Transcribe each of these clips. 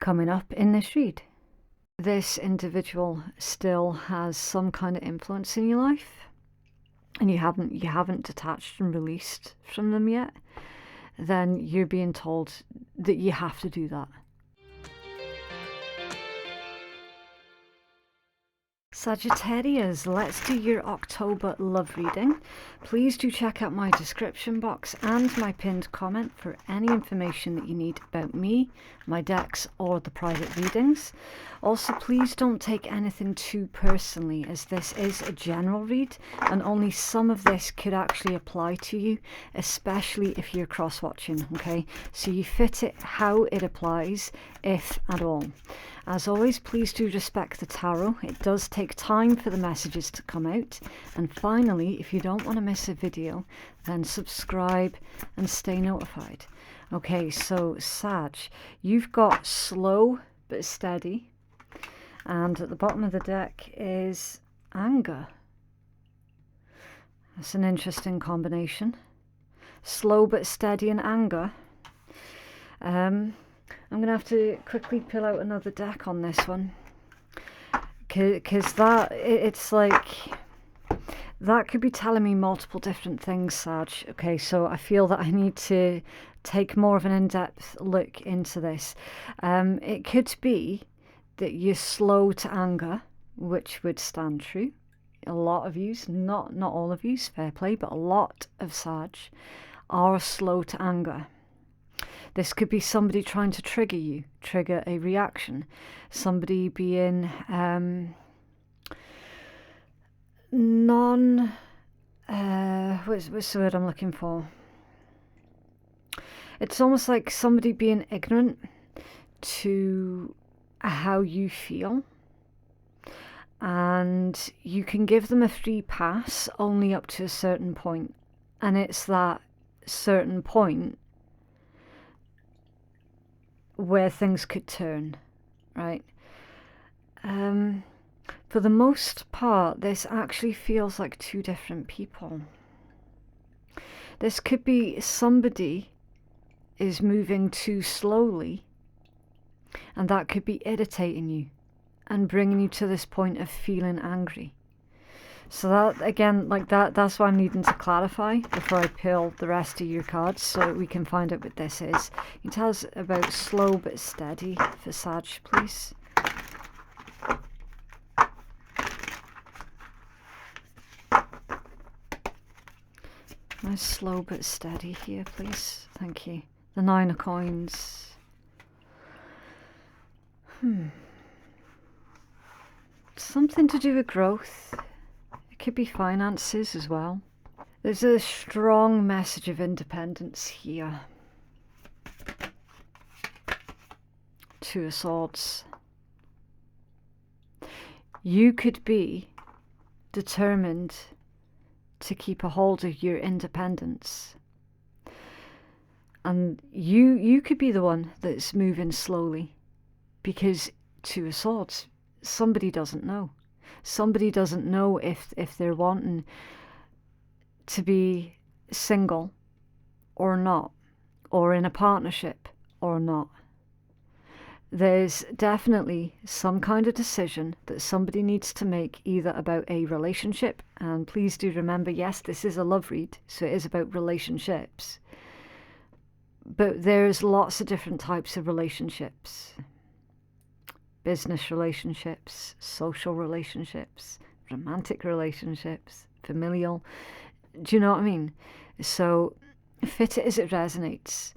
coming up in this read. This individual still has some kind of influence in your life, and you haven't detached and released from them yet, then you're being told that you have to do that. Sagittarius, let's do your October love reading. Please do check out my description box and my pinned comment for any information that you need about me, my decks, or the private readings. Also, please don't take anything too personally, as this is a general read and only some of this could actually apply to you, especially if you're cross-watching, okay? So you fit it how it applies, if at all. As always, please do respect the tarot. It does take time for the messages to come out. And finally, if you don't want to miss a video, then subscribe and stay notified. Okay, so Sag, you've got slow but steady. And at the bottom of the deck is anger. That's an interesting combination. Slow but steady and anger. I'm going to have to quickly pull out another deck on this one, because it's like, that could be telling me multiple different things, Sag. Okay, so I feel that I need to take more of an in-depth look into this. It could be that you're slow to anger, which would stand true. A lot of yous, not all of yous, fair play, but a lot of Sag are slow to anger. This could be somebody trying to trigger you, trigger a reaction. Somebody being what's the word I'm looking for? It's almost like somebody being ignorant to how you feel. And you can give them a free pass only up to a certain point. And it's that certain point where things could turn, right? For the most part, this actually feels like two different people. This could be somebody is moving too slowly, and that could be irritating you and bringing you to this point of feeling angry. So that, again, like that's why I'm needing to clarify before I pull the rest of your cards, so we can find out what this is. Can you tell us about slow but steady for Sag, please? Nice slow but steady here, please. Thank you. The 9 of Coins. Something to do with growth. It could be finances as well. There's a strong message of independence here. 2 of Swords. You could be determined to keep a hold of your independence. And you could be the one that's moving slowly, because 2 of Swords, somebody doesn't know. Somebody doesn't know if they're wanting to be single or not, or in a partnership or not. There's definitely some kind of decision that somebody needs to make, either about a relationship, and please do remember, yes, this is a love read, so it is about relationships. But there's lots of different types of relationships. Business relationships, social relationships, romantic relationships, familial. Do you know what I mean? So fit it as it resonates.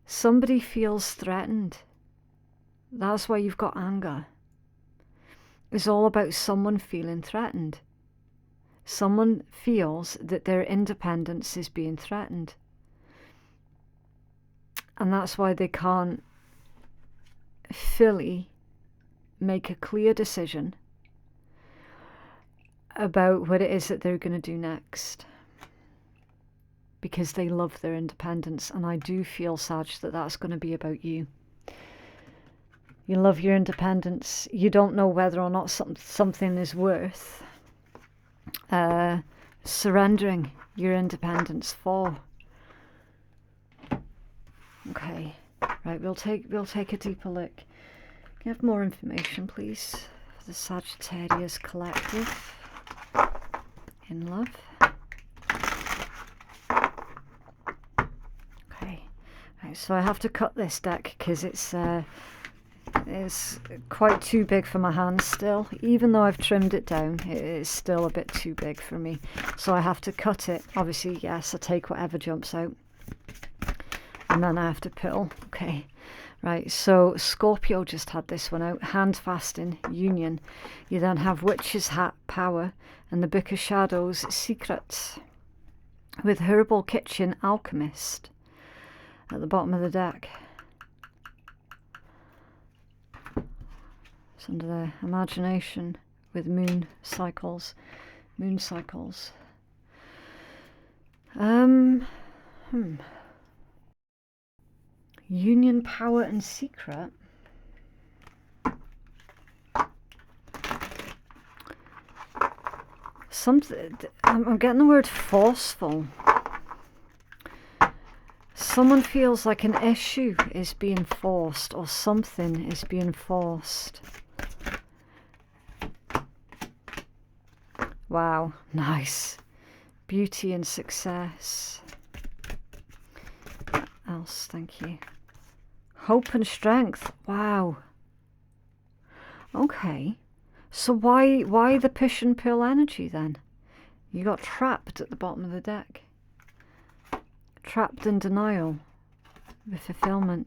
Somebody feels threatened. That's why you've got anger. It's all about someone feeling threatened. Someone feels that their independence is being threatened. And that's why they can't fully make a clear decision about what it is that they're going to do next, because they love their independence. And I do feel, Sag, that that's going to be about you. You love your independence. You don't know whether or not something is worth surrendering your independence for. Okay, right, we'll take a deeper look. you have more information, please, for the Sagittarius collective in love? Okay, right, so I have to cut this deck because it's quite too big for my hands still. Even though I've trimmed it down, it is still a bit too big for me. So I have to cut it. Obviously, yes, I take whatever jumps out. And then I have to pull. Okay. Right, so Scorpio just had this one out. Hand fasting, union. You then have Witch's Hat, power. And the Book of Shadows, secrets. With Herbal Kitchen, alchemist. At the bottom of the deck. It's under the imagination with moon cycles. Moon cycles. Union, power and secret. Something, I'm getting the word forceful. Someone feels like an issue is being forced, or something is being forced. Wow, nice. Beauty and success. What else? Thank you. Hope and strength. Wow. Okay. So why the push and pull energy then? You got trapped at the bottom of the deck. Trapped in denial. With fulfillment.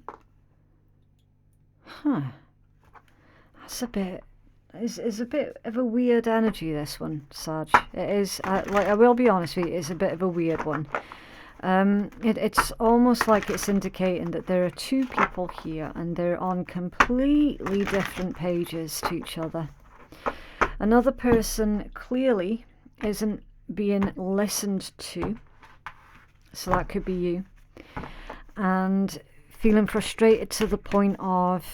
Huh. That's a bit... Is a bit of a weird energy, this one, Sag. It is, like, I will be honest with you, it's a bit of a weird one. It's almost like it's indicating that there are two people here and they're on completely different pages to each other. Another person clearly isn't being listened to, so that could be you, and feeling frustrated to the point of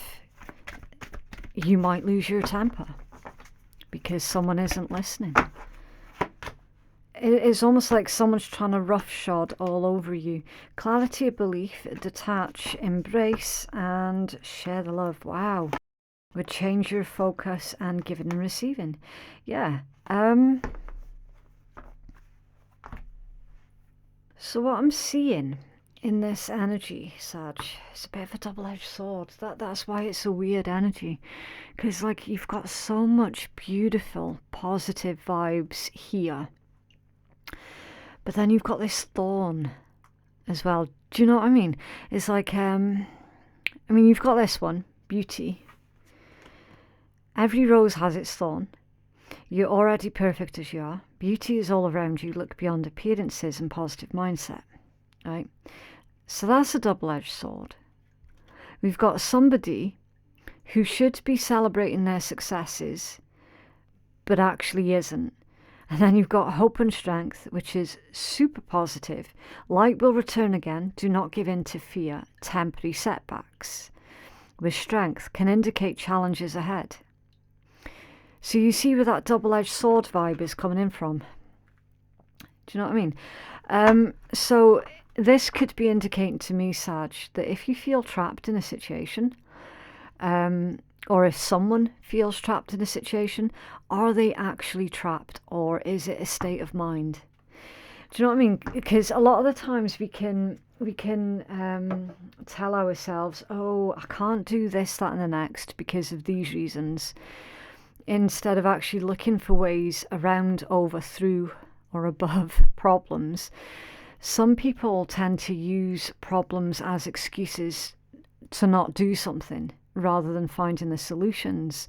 you might lose your temper because someone isn't listening. It is almost like someone's trying to roughshod all over you. Clarity of belief, detach, embrace, and share the love. Wow. Would change your focus and giving and receiving. Yeah. So what I'm seeing in this energy, Sag, it's a bit of a double-edged sword. That's why it's a weird energy. Because, like, you've got so much beautiful, positive vibes here. But then you've got this thorn as well. Do you know what I mean? It's like, I mean, you've got this one, beauty. Every rose has its thorn. You're already perfect as you are. Beauty is all around you. Look beyond appearances and positive mindset. Right? So that's a double-edged sword. We've got somebody who should be celebrating their successes, but actually isn't. And then you've got hope and strength, which is super positive. Light will return again. Do not give in to fear. Temporary setbacks. With strength can indicate challenges ahead. So you see where that double-edged sword vibe is coming in from. Do you know what I mean? So this could be indicating to me, Sag, that if you feel trapped in a situation, or if someone feels trapped in a situation, are they actually trapped, or is it a state of mind? Do you know what I mean? Because a lot of the times we can tell ourselves, oh, I can't do this, that and the next because of these reasons, instead of actually looking for ways around, over, through or above problems. Some people tend to use problems as excuses to not do something rather than finding the solutions.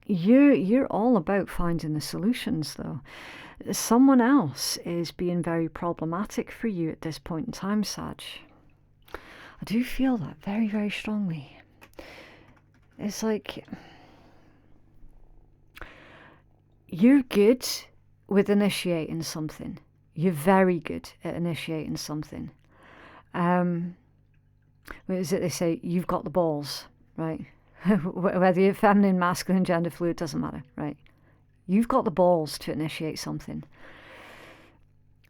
You're all about finding the solutions, though. Someone else is being very problematic for you at this point in time, Sag. I do feel that very, very strongly. It's like you're good with initiating something. You're very good at initiating something. What is it they say? You've got the balls, right? Whether you're feminine, masculine, gender fluid, doesn't matter, right? You've got the balls to initiate something.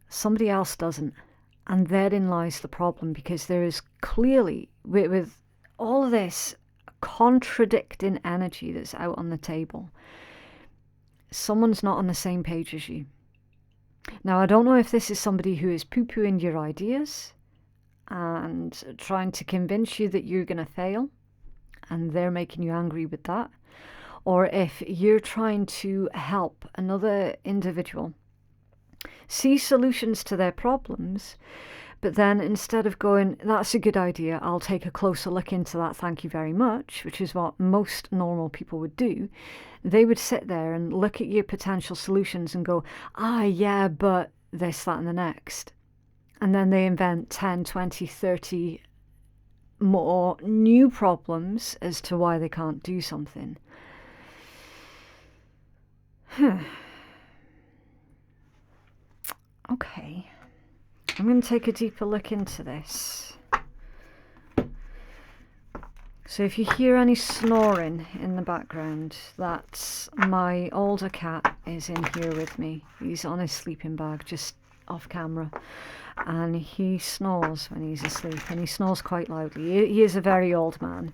Somebody else doesn't. And therein lies the problem, because there is clearly, with all of this contradicting energy that's out on the table. Someone's not on the same page as you. Now, I don't know if this is somebody who is poo-pooing your ideas and trying to convince you that you're going to fail, and they're making you angry with that, or if you're trying to help another individual see solutions to their problems, but then instead of going, that's a good idea, I'll take a closer look into that, thank you very much, which is what most normal people would do, they would sit there and look at your potential solutions and go, yeah, but this, that, and the next. And then they invent 10, 20, 30 more new problems as to why they can't do something. Okay. I'm going to take a deeper look into this. So if you hear any snoring in the background, that's my older cat is in here with me. He's on his sleeping bag, just off camera. And he snores when he's asleep, and he snores quite loudly. He is a very old man.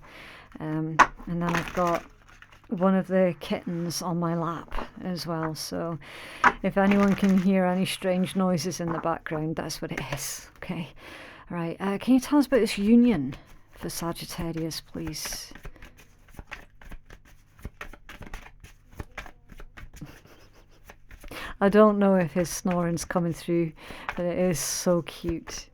And then I've got one of the kittens on my lap as well, so if anyone can hear any strange noises in the background, that's what it is. Okay, all right, can you tell us about this union for Sagittarius, please? I don't know if his snoring's coming through, but it is so cute.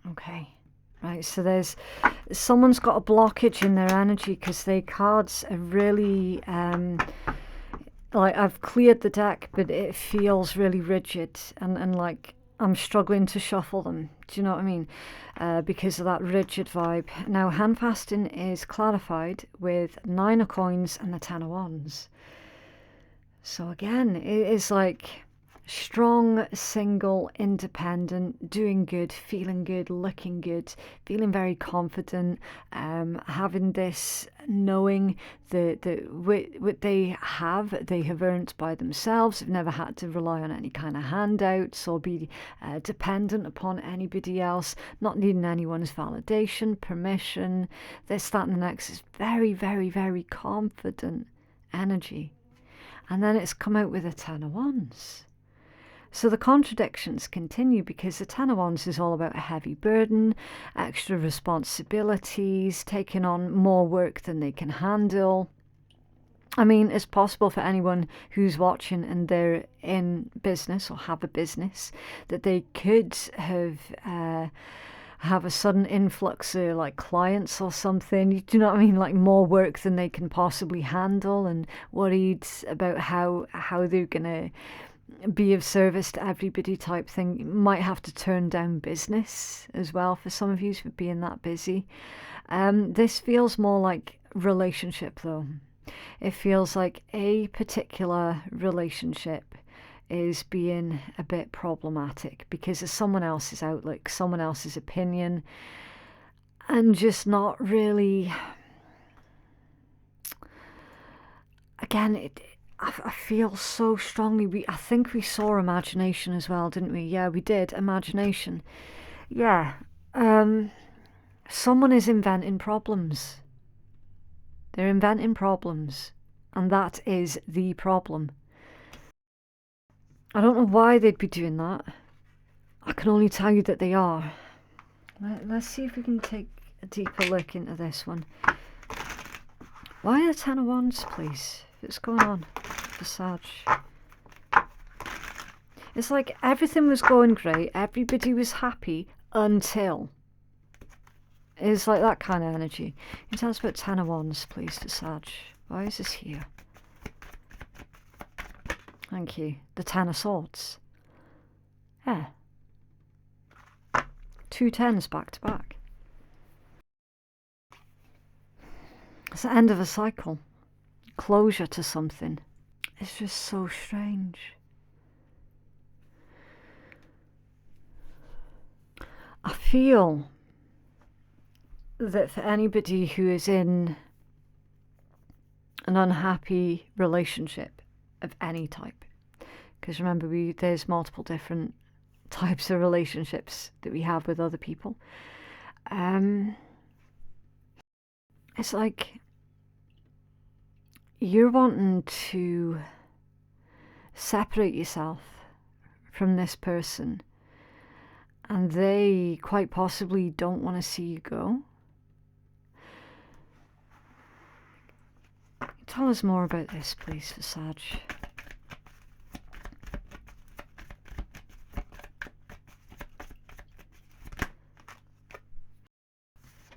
Okay. Right, so someone's got a blockage in their energy because their cards are really, like, I've cleared the deck, but it feels really rigid, and like I'm struggling to shuffle them. Do you know what I mean? Because of that rigid vibe. Now, hand fasting is clarified with 9 of coins and the 10 of wands. So again, it is like strong, single, independent, doing good, feeling good, looking good, feeling very confident, having this knowing that what they have earned by themselves. They've never had to rely on any kind of handouts or be dependent upon anybody else, not needing anyone's validation, permission, this, that, and the next. Is very, very, very confident energy. And then it's come out with a 10 of wands. So the contradictions continue, because the 10 of wands is all about a heavy burden, extra responsibilities, taking on more work than they can handle. I mean, it's possible for anyone who's watching and they're in business or have a business that they could have a sudden influx of like clients or something. Do you know what I mean? Like more work than they can possibly handle, and worried about how they're gonna be of service to everybody type thing. You might have to turn down business as well for some of you for being that busy. This feels more like relationship though. It feels like a particular relationship is being a bit problematic because of someone else's outlook, someone else's opinion, and just not really, again, I feel so strongly, I think we saw imagination as well, didn't we? Yeah, we did, imagination. Yeah, someone is inventing problems. They're inventing problems, and that is the problem. I don't know why they'd be doing that. I can only tell you that they are. Let's see if we can take a deeper look into this one. Why the 10 of wands, please? What's going on for Sag? It's like everything was going great, everybody was happy until. It's like that kind of energy. Can you tell us about 10 of wands, please, to Sag? Why is this here? Thank you. The 10 of swords. Yeah. 2 10s back to back. It's the end of a cycle. Closure to something. It's just so strange. I feel that for anybody who is in an unhappy relationship of any type, because remember, there's multiple different types of relationships that we have with other people. It's like you're wanting to separate yourself from this person, and they quite possibly don't want to see you go. Tell us more about this, please, for Sag.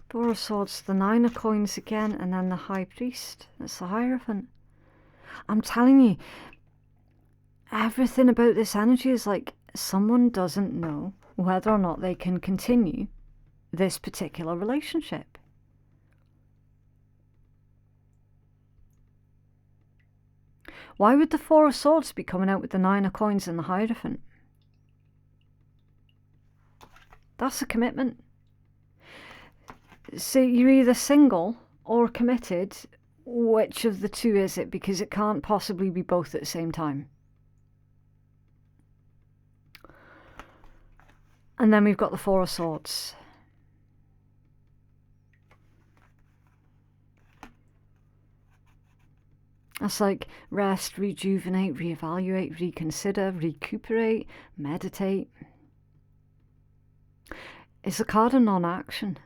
Four of Swords, the Nine of Coins again, and then the High Priest. That's the Hierophant. I'm telling you, everything about this energy is like someone doesn't know whether or not they can continue this particular relationship. Why would the Four of Swords be coming out with the Nine of Coins and the Hierophant? That's a commitment. So you're either single or committed. Which of the two is it? Because it can't possibly be both at the same time. And then we've got the Four of Swords. That's like rest, rejuvenate, reevaluate, reconsider, recuperate, meditate. It's a card of non-action.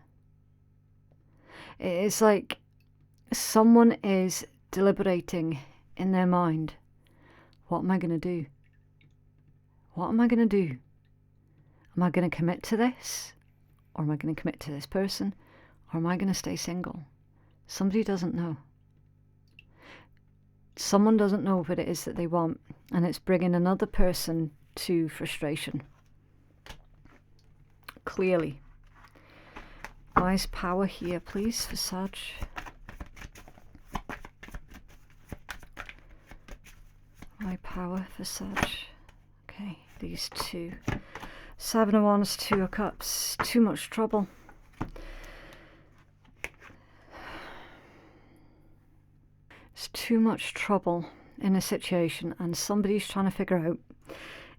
It's like someone is deliberating in their mind. What am I going to do? What am I going to do? Am I going to commit to this? Or am I going to commit to this person? Or am I going to stay single? Somebody doesn't know. Someone doesn't know what it is that they want, and it's bringing another person to frustration. Clearly. Wise power here, please, for Sag. Wise power for Sag. Okay, these two. Seven of Wands, Two of Cups. Too much trouble. It's too much trouble in a situation, and somebody's trying to figure out,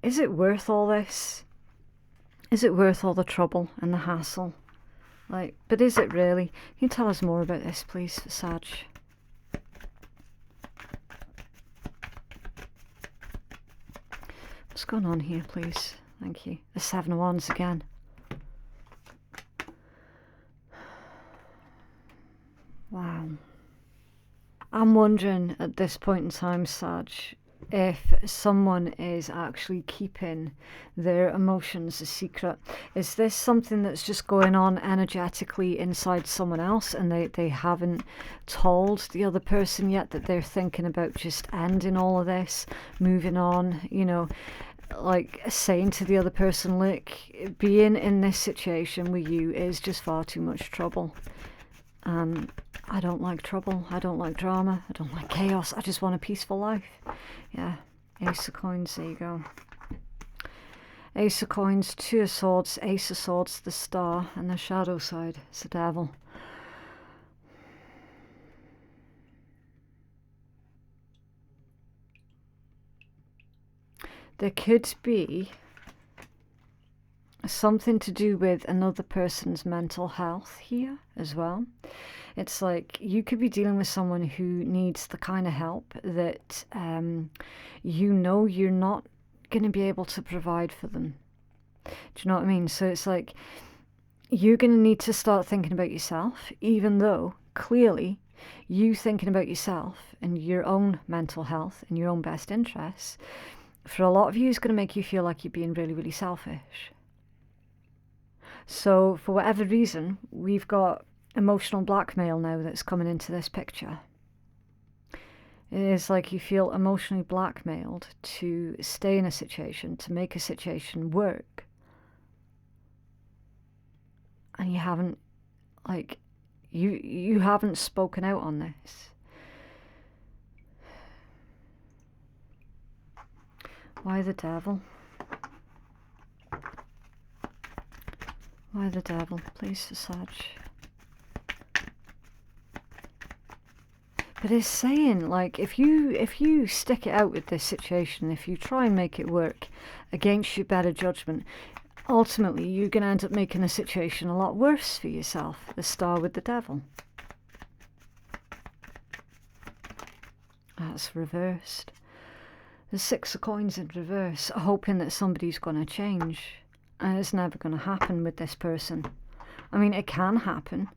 is it worth all this? Is it worth all the trouble and the hassle? Like, but is it really? Can you tell us more about this, please, for Sag? What's going on here, please? Thank you. The Seven of Wands again. Wow. I'm wondering at this point in time, Sag, if someone is actually keeping their emotions a secret. Is this something that's just going on energetically inside someone else, and they haven't told the other person yet that they're thinking about just ending all of this, moving on, you know, like saying to the other person, look, being in this situation with you is just far too much trouble. I don't like trouble, I don't like drama, I don't like chaos, I just want a peaceful life. Yeah, Ace of Coins, there you go. Ace of Coins, Two of Swords, Ace of Swords, the Star, and the shadow side, it's the Devil. There could be something to do with another person's mental health here as well. It's like you could be dealing with someone who needs the kind of help that you know you're not going to be able to provide for them. Do you know what I mean? So it's like you're going to need to start thinking about yourself, even though clearly you thinking about yourself and your own mental health and your own best interests, for a lot of you, is going to make you feel like you're being really, really selfish. So for whatever reason, we've got emotional blackmail now that's coming into this picture. It is like you feel emotionally blackmailed to stay in a situation, to make a situation work. And you haven't, like, you haven't spoken out on this. Why the Devil? Why the Devil, please, for Sag? But it's saying, like, if you stick it out with this situation, if you try and make it work against your better judgment, ultimately you're going to end up making the situation a lot worse for yourself. The Star with the Devil. That's reversed. The Six of Coins in reverse, hoping that somebody's going to change. And it's never going to happen with this person. I mean, it can happen.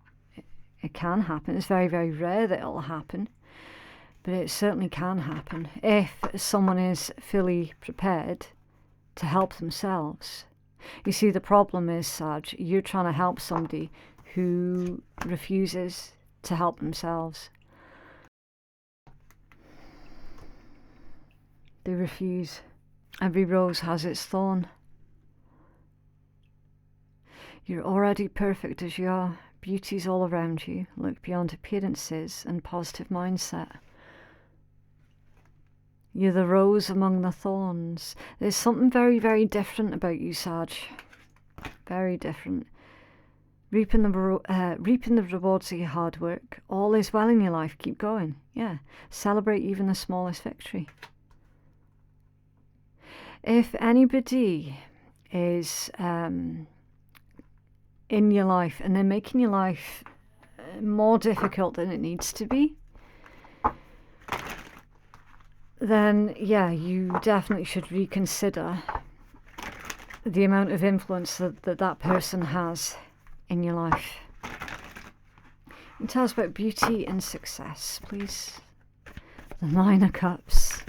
It can happen. It's very, very rare that it'll happen. But it certainly can happen if someone is fully prepared to help themselves. You see, the problem is, Sag, you're trying to help somebody who refuses to help themselves. They refuse. Every rose has its thorn. You're already perfect as you are. Beauty's all around you. Look beyond appearances and positive mindset. You're the rose among the thorns. There's something very, very different about you, Sag. Very different. Reaping the rewards of your hard work. All is well in your life. Keep going. Yeah. Celebrate even the smallest victory. If anybody is in your life and they're making your life more difficult than it needs to be, then yeah, you definitely should reconsider the amount of influence that person has in your life. And tell us about beauty and success, please. The Nine of Cups.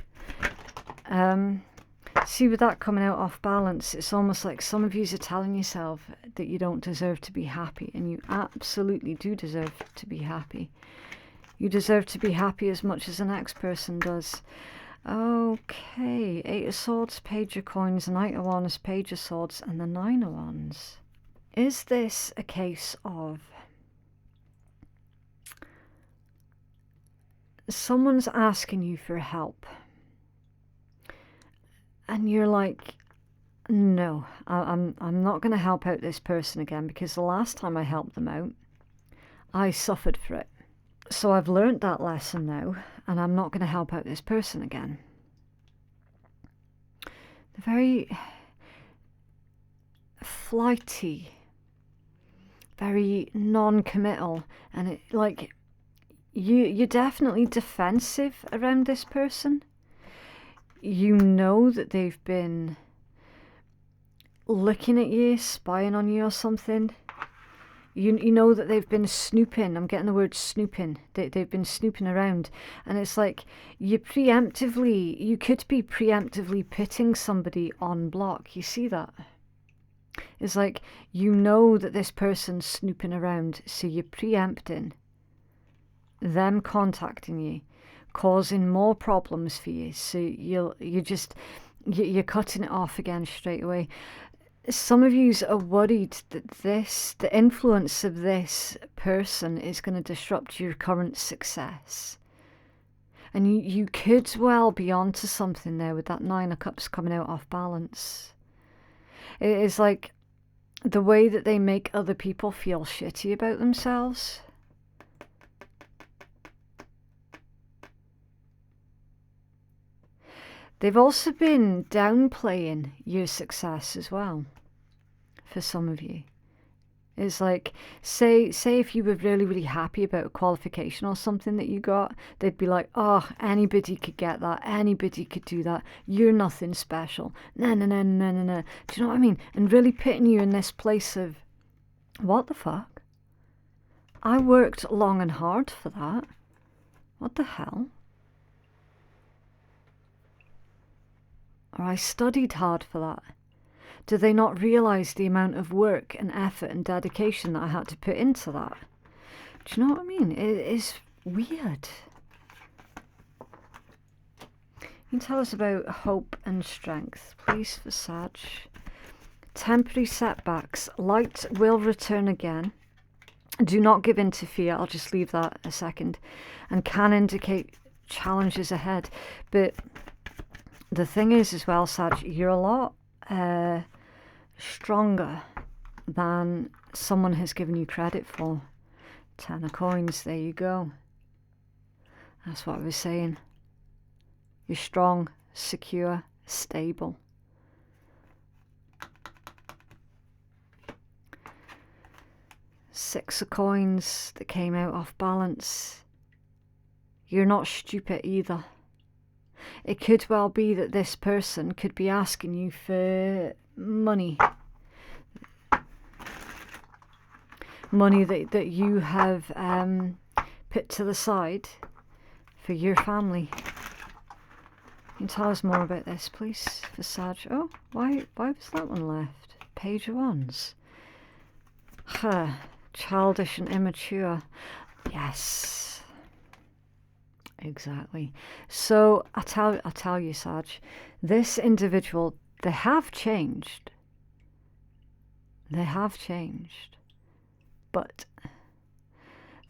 See, with that coming out off balance, it's almost like some of you are telling yourself that you don't deserve to be happy, and you absolutely do deserve to be happy. You deserve to be happy as much as the next person does. Okay, Eight of Swords, Page of Coins, Knight of Wands, Page of Swords, and the Nine of Wands. Is this a case of someone's asking you for help? And you're like, no, I'm not going to help out this person again, because the last time I helped them out, I suffered for it. So I've learnt that lesson now, and I'm not going to help out this person again. They're very flighty, very non-committal, and it, like, you're definitely defensive around this person. You know that they've been looking at you, spying on you or something. You know that they've been snooping. I'm getting the word snooping. They've been snooping around. And it's like you could be preemptively putting somebody on block. You see that? It's like you know that this person's snooping around, so you're preempting them contacting you, causing more problems for you, so you're cutting it off again straight away. Some of you are worried that the influence of this person is going to disrupt your current success, and you could well be onto something there with that Nine of Cups coming out off balance. It is like the way that they make other people feel shitty about themselves. They've also been downplaying your success as well, for some of you. It's like, say if you were really, really happy about a qualification or something that you got, they'd be like, oh, anybody could get that, anybody could do that, you're nothing special, no. Do you know what I mean? And really putting you in this place of, what the fuck? I worked long and hard for that. What the hell? Or I studied hard for that. Do they not realise the amount of work and effort and dedication that I had to put into that? Do you know what I mean? It is weird. Can you tell us about hope and strength, please, for Sag? Temporary setbacks. Light will return again. Do not give in to fear. I'll just leave that a second. And can indicate challenges ahead. But the thing is as well, Sag, you're a lot stronger than someone has given you credit for. Ten of Coins, there you go. That's what I was saying. You're strong, secure, stable. Six of Coins that came out off balance. You're not stupid either. It could well be that this person could be asking you for money. Money that you have put to the side for your family. Can you tell us more about this, please, for Sag? Oh, why was that one left? Page of Wands. Huh. Childish and immature. Yes. Exactly. So I tell you, Sag, this individual, they have changed. They have changed. But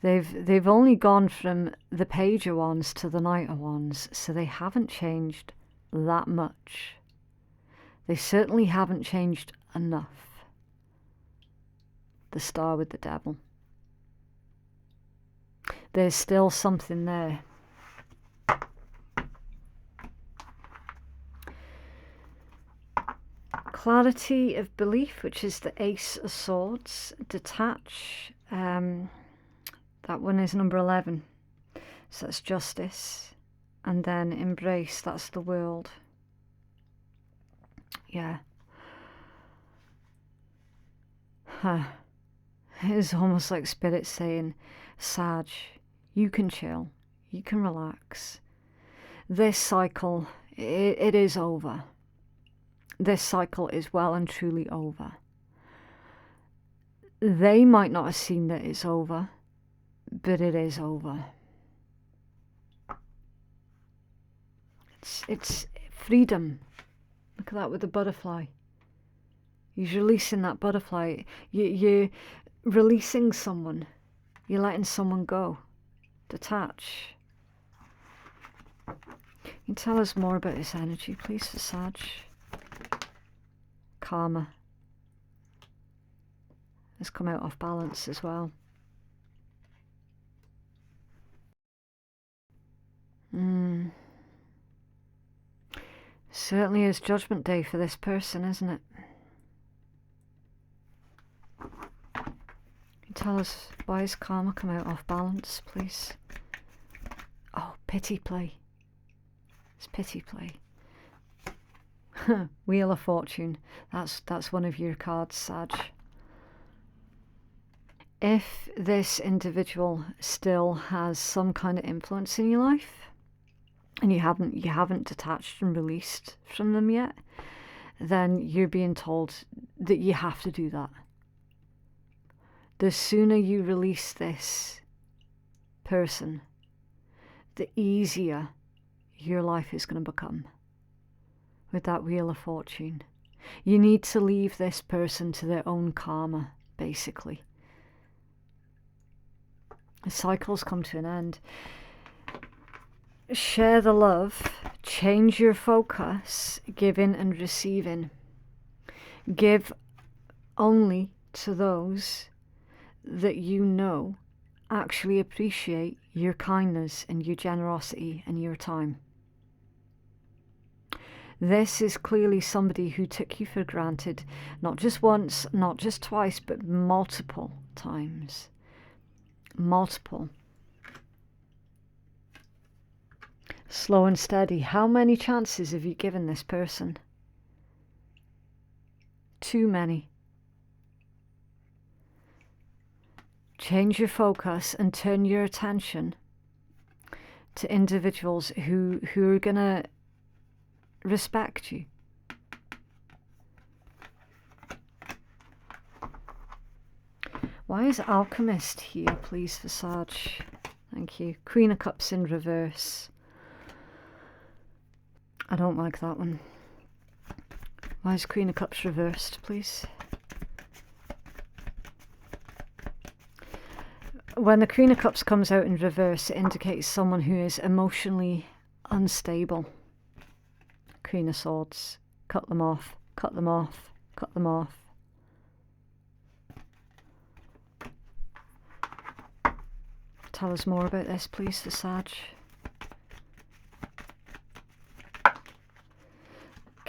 they've only gone from the Page of Wands to the Knight of Wands, so they haven't changed that much. They certainly haven't changed enough. The Star with the Devil. There's still something there. Clarity of belief, which is the Ace of Swords. Detach. That one is number 11. So that's justice. And then embrace, that's the world. Yeah. Huh. It's almost like Spirit saying, Sag, you can chill, you can relax. This cycle, it is over. This cycle is well and truly over. They might not have seen that it's over, but it is over. It's freedom. Look at that with the butterfly. He's releasing that butterfly. You're releasing someone. You're letting someone go. Detach. Can you tell us more about this energy, please, for Sag? Karma. It's come out off balance as well. Certainly is Judgment Day for this person, isn't it? Tell us, why is karma come out off balance, please? Oh, pity play. It's pity play. Wheel of Fortune. That's one of your cards, Sag. If this individual still has some kind of influence in your life, and you haven't detached and released from them yet, then you're being told that you have to do that. The sooner you release this person, the easier your life is going to become. With that Wheel of Fortune. You need to leave this person to their own karma, basically. The cycles come to an end. Share the love. Change your focus. Giving and receiving. Give only to those that you know actually appreciate your kindness and your generosity and your time. This is clearly somebody who took you for granted, not just once, not just twice, but multiple times. Multiple. Slow and steady. How many chances have you given this person? Too many. Change your focus and turn your attention to individuals who are going to respect you. Why is Alchemist here, please, for Sag? Thank you. Queen of Cups in reverse. I don't like that one. Why is Queen of Cups reversed, please? When the Queen of Cups comes out in reverse, it indicates someone who is emotionally unstable. Queen of Swords. Cut them off, cut them off, cut them off. Tell us more about this, please, for Sag.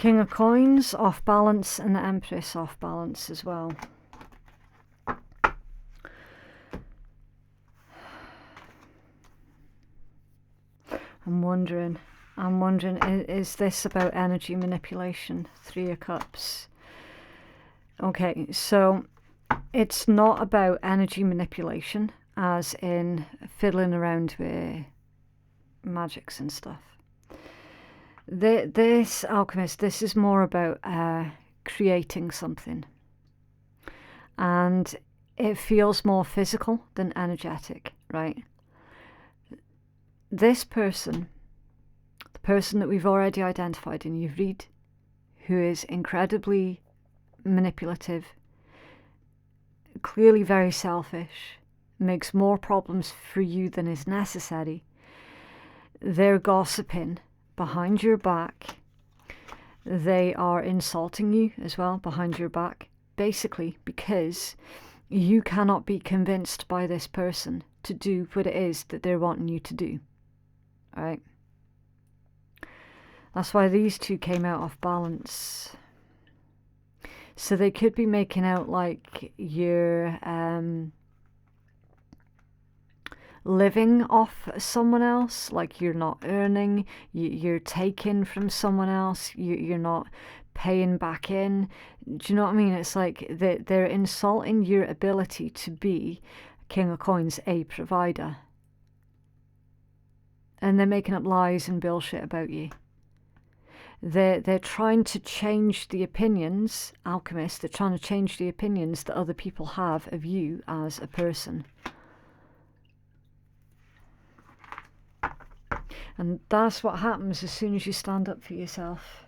King of Coins off balance, and the Empress off balance as well. I'm wondering, is this about energy manipulation? Three of Cups. Okay, so it's not about energy manipulation, as in fiddling around with magics and stuff. This alchemist, this is more about creating something. And it feels more physical than energetic, right? This person, the person that we've already identified in your read, who is incredibly manipulative, clearly very selfish, makes more problems for you than is necessary. They're gossiping behind your back. They are insulting you as well behind your back, basically because you cannot be convinced by this person to do what it is that they're wanting you to do. All right? That's why these two came out off balance. So they could be making out like you're living off someone else, like you're not earning, you're taking from someone else, you're not paying back in. Do you know what I mean? It's like they're insulting your ability to be, King of Coins, a provider. And they're making up lies and bullshit about you. They're trying to change the opinions, alchemists, they're trying to change the opinions that other people have of you as a person. And that's what happens as soon as you stand up for yourself.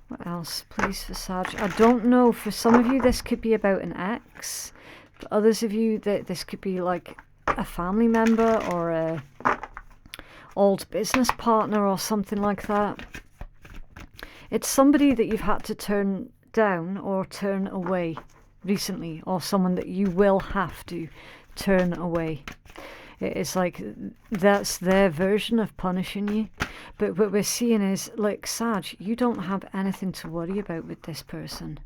What else, please, for Sag? I don't know, for some of you this could be about an ex. For others of you, this could be like a family member or a old business partner or something like that. It's somebody that you've had to turn down or turn away recently, or someone that you will have to turn away. It's like that's their version of punishing you. But what we're seeing is, like, Sag, you don't have anything to worry about with this person.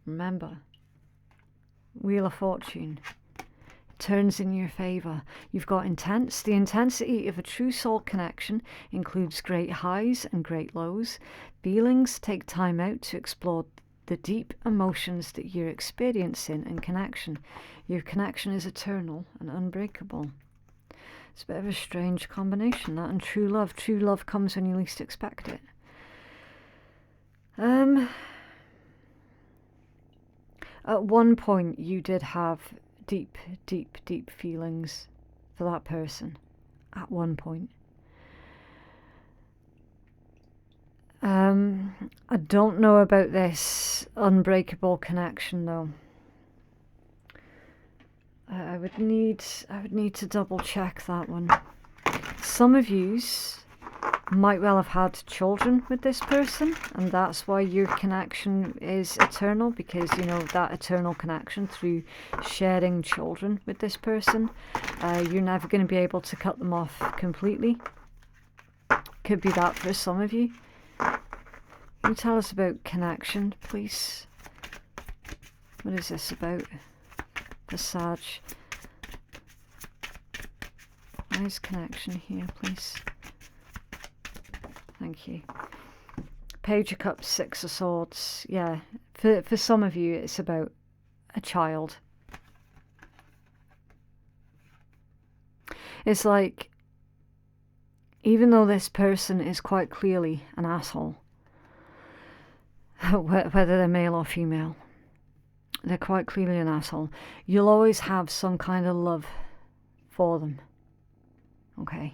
Remember, Wheel of Fortune turns in your favour. You've got intense. The intensity of a true soul connection includes great highs and great lows. Feelings take time out to explore the deep emotions that you're experiencing in connection. Your connection is eternal and unbreakable. It's a bit of a strange combination, that and true love. True love comes when you least expect it. At one point you did have deep, deep, deep feelings for that person. At one point. I don't know about this unbreakable connection though. I would need to double check that one. Some of yous might well have had children with this person, and that's why your connection is eternal, because you know that eternal connection through sharing children with this person, you're never going to be able to cut them off completely. Could be that for some of you. Can you tell us about connection, please? What is this about? The Sag. Why is connection here, please? Thank you. Page of Cups, Six of Swords. Yeah, for some of you it's about a child. It's like, even though this person is quite clearly an asshole, whether they're male or female, they're quite clearly an asshole, you'll always have some kind of love for them. Okay?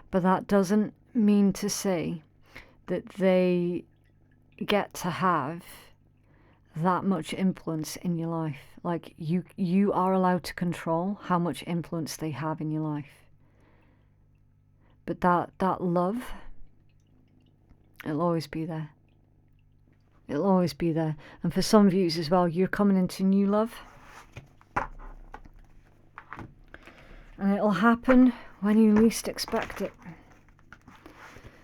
But that doesn't mean to say that they get to have that much influence in your life. Like, you are allowed to control how much influence they have in your life. But that love, it'll always be there. It'll always be there. And for some of you as well, you're coming into new love. And it'll happen when you least expect it.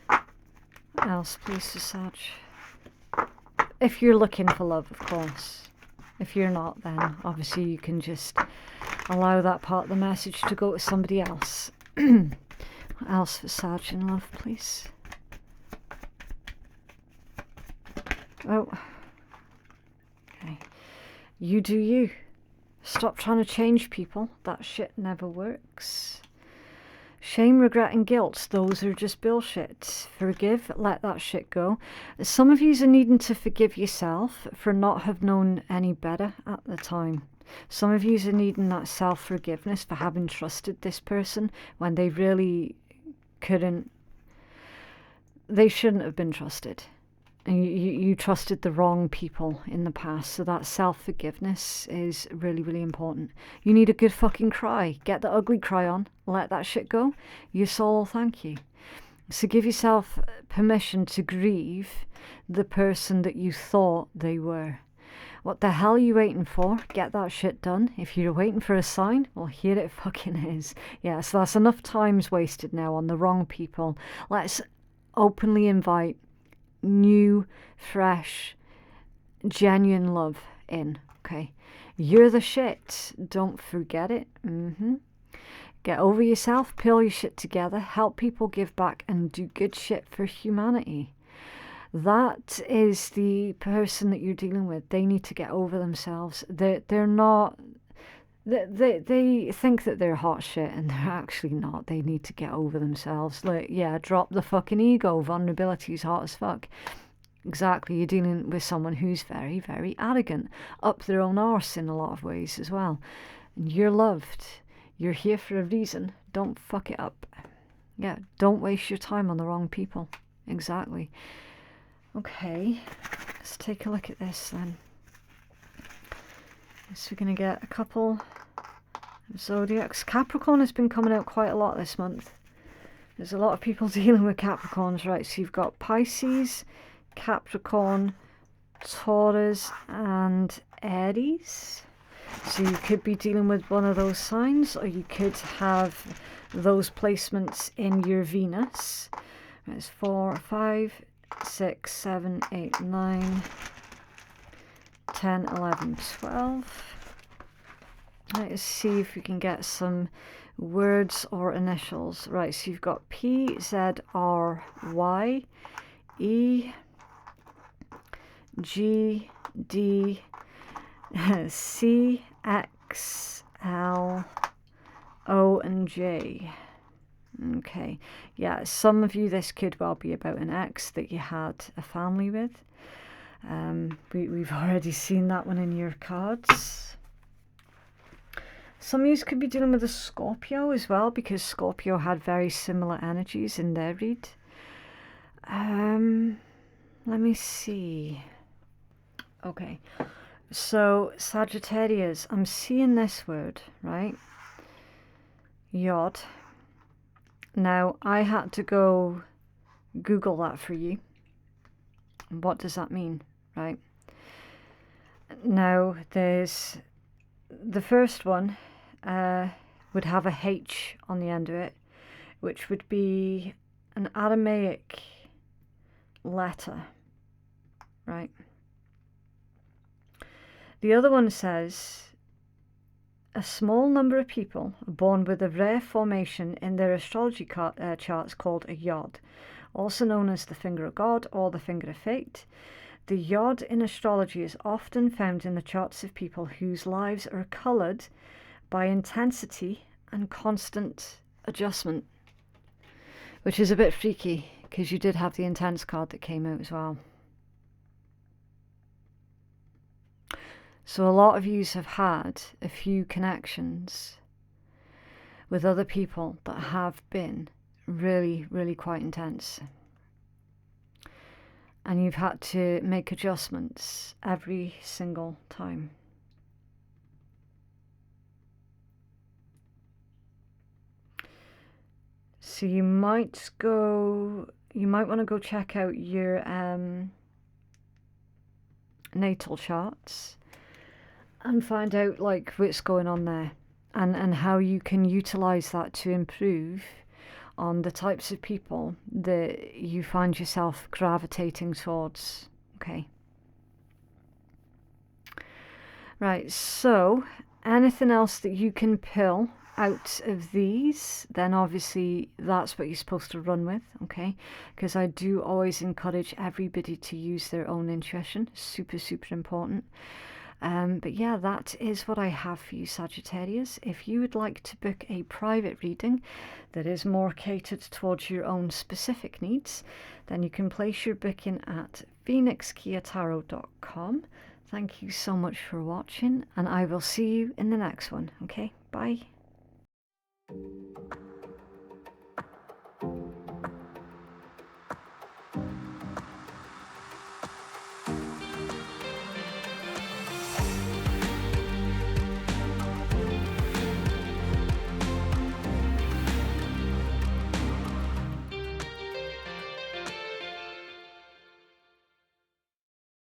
What else, please, for Sag? If you're looking for love, of course. If you're not, then obviously you can just allow that part of the message to go to somebody else. What else for Sag in love, please? Oh. Okay. You do you. Stop trying to change people. That shit never works. Shame, regret and guilt, those are just bullshit. Forgive, let that shit go. Some of yous are needing to forgive yourself for not have known any better at the time. Some of yous are needing that self-forgiveness for having trusted this person when they really couldn't. They shouldn't have been trusted. And you trusted the wrong people in the past. So that self-forgiveness is really, really important. You need a good fucking cry. Get the ugly cry on. Let that shit go. Your soul will thank you. So give yourself permission to grieve the person that you thought they were. What the hell are you waiting for? Get that shit done. If you're waiting for a sign, well, here it fucking is. Yeah, so that's enough time's wasted now on the wrong people. Let's openly invite new, fresh, genuine love in. Okay, you're the shit. Don't forget it. Get over yourself, pull your shit together, help people, give back, and do good shit for humanity. That is the person that you're dealing with. They need to get over themselves. They're not. They think that they're hot shit, and they're actually not. They need to get over themselves. Like, yeah, drop the fucking ego. Vulnerability is hot as fuck. Exactly, you're dealing with someone who's very, very arrogant, up their own arse in a lot of ways as well. And you're loved. You're here for a reason. Don't fuck it up. Yeah, don't waste your time on the wrong people. Exactly. Okay, let's take a look at this then. So we're going to get a couple of zodiacs. Capricorn has been coming out quite a lot this month. There's a lot of people dealing with Capricorns, right? So you've got Pisces, Capricorn, Taurus and Aries. So you could be dealing with one of those signs, or you could have those placements in your Venus. It's 4, 5, 6, 7, 8, 9, 10, 11, 12. Let's see if we can get some words or initials. Right, so you've got P, Z, R, Y, E, G, D, C, X, L, O, and J. Okay, yeah, some of you, this could well be about an ex that you had a family with. We've already seen that one in your cards. Some of you could be dealing with a Scorpio as well, because Scorpio had very similar energies in their read. Let me see. Okay, so Sagittarius, I'm seeing this word, right? Yod. Now, I had to go Google that for you. What does that mean, right? Now, there's the first one would have a H on the end of it, which would be an Aramaic letter, right? The other one says, a small number of people are born with a rare formation in their astrology charts called a yod, also known as the finger of God or the finger of fate. The yod in astrology is often found in the charts of people whose lives are coloured by intensity and constant adjustment, which is a bit freaky because you did have the intense card that came out as well. So a lot of you have had a few connections with other people that have been really, really quite intense. And you've had to make adjustments every single time. So you might want to go check out your natal charts and find out like what's going on there. and how you can utilize that to improve on the types of people that you find yourself gravitating towards. Okay. Right, so anything else that you can pull out of these, then obviously that's what you're supposed to run with, okay? Because I do always encourage everybody to use their own intuition. Super, super important. But yeah, that is what I have for you, Sagittarius. If you would like to book a private reading that is more catered towards your own specific needs, then you can place your booking at phoenixkeiatarot.com. Thank you so much for watching, and I will see you in the next one. Okay, bye.